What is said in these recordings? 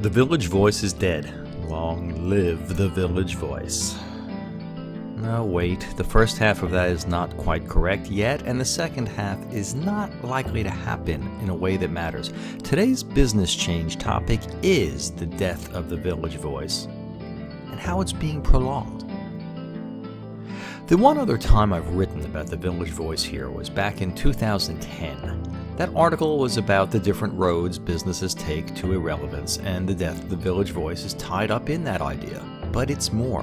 The Village Voice is dead. Long live the Village Voice. No, wait, the first half of that is not quite correct yet, and the second half is not likely to happen in a way that matters. Today's business change topic is the death of the Village Voice and how it's being prolonged. The one other time I've written about the Village Voice here was back in 2010. That article was about the different roads businesses take to irrelevance, and the death of the Village Voice is tied up in that idea. But it's more.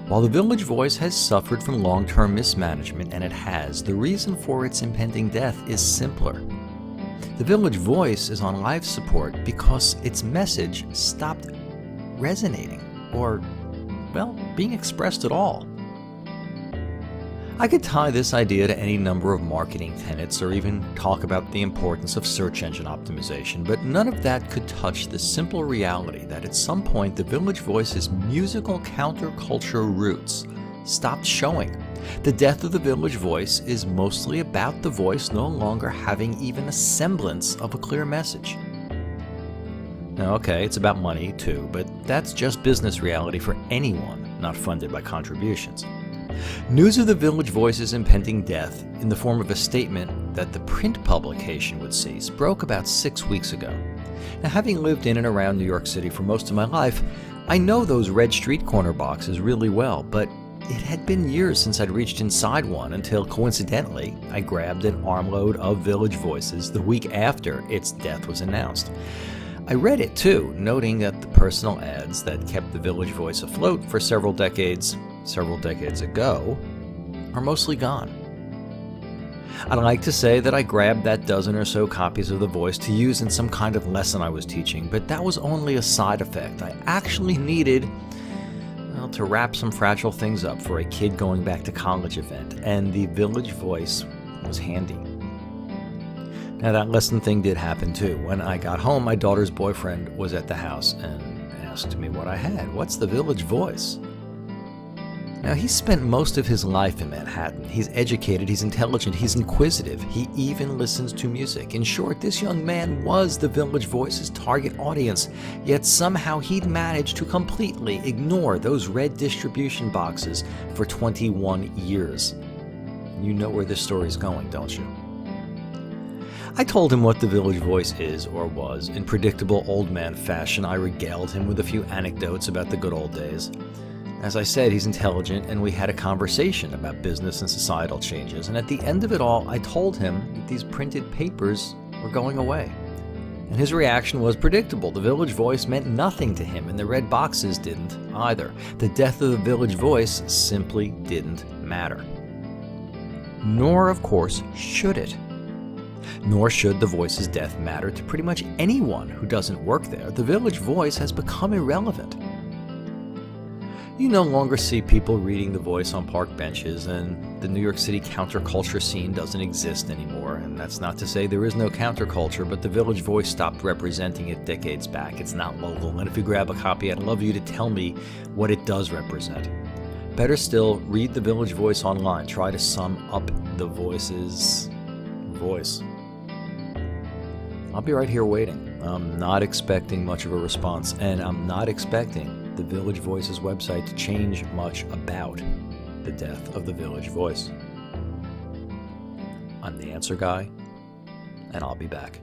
While the Village Voice has suffered from long-term mismanagement, and it has, the reason for its impending death is simpler. The Village Voice is on life support because its message stopped resonating, or, well, being expressed at all. I could tie this idea to any number of marketing tenets or even talk about the importance of search engine optimization, but none of that could touch the simple reality that at some point the Village Voice's musical counterculture roots stopped showing. The death of the Village Voice is mostly about the voice no longer having even a semblance of a clear message. Now, okay, it's about money too, but that's just business reality for anyone not funded by contributions. News of the Village Voice's impending death, in the form of a statement that the print publication would cease, broke about 6 weeks ago. Now, having lived in and around New York City for most of my life, I know those red street corner boxes really well, but it had been years since I'd reached inside one until, coincidentally, I grabbed an armload of Village Voices the week after its death was announced. I read it too, noting that the personal ads that kept the Village Voice afloat for several decades ago, are mostly gone. I'd like to say that I grabbed that dozen or so copies of The Voice to use in some kind of lesson I was teaching, but that was only a side effect. I actually needed, well, to wrap some fragile things up for a kid going back to college event, and the Village Voice was handy. Now, that lesson thing did happen too. When I got home, my daughter's boyfriend was at the house and asked me what I had. What's the Village Voice? Now, he's spent most of his life in Manhattan. He's educated, he's intelligent, he's inquisitive. He even listens to music. In short, this young man was the Village Voice's target audience, yet somehow he'd managed to completely ignore those red distribution boxes for 21 years. You know where this story's going, don't you? I told him what the Village Voice is or was. In predictable old man fashion, I regaled him with a few anecdotes about the good old days. As I said, he's intelligent, and we had a conversation about business and societal changes, and at the end of it all, I told him that these printed papers were going away. And his reaction was predictable. The Village Voice meant nothing to him, and the red boxes didn't either. The death of the Village Voice simply didn't matter. Nor, of course, should it. Nor should the Voice's death matter to pretty much anyone who doesn't work there. The Village Voice has become irrelevant. You no longer see people reading The Voice on park benches, and the New York City counterculture scene doesn't exist anymore. And that's not to say there is no counterculture, but the Village Voice stopped representing it decades back. It's not local, and if you grab a copy, I'd love you to tell me what it does represent. Better still, read the Village Voice online. Try to sum up the Voice's voice. I'll be right here waiting. I'm not expecting much of a response, and I'm not expecting the Village Voice's website to change much about the death of the Village Voice. I'm the Answer Guy, and I'll be back.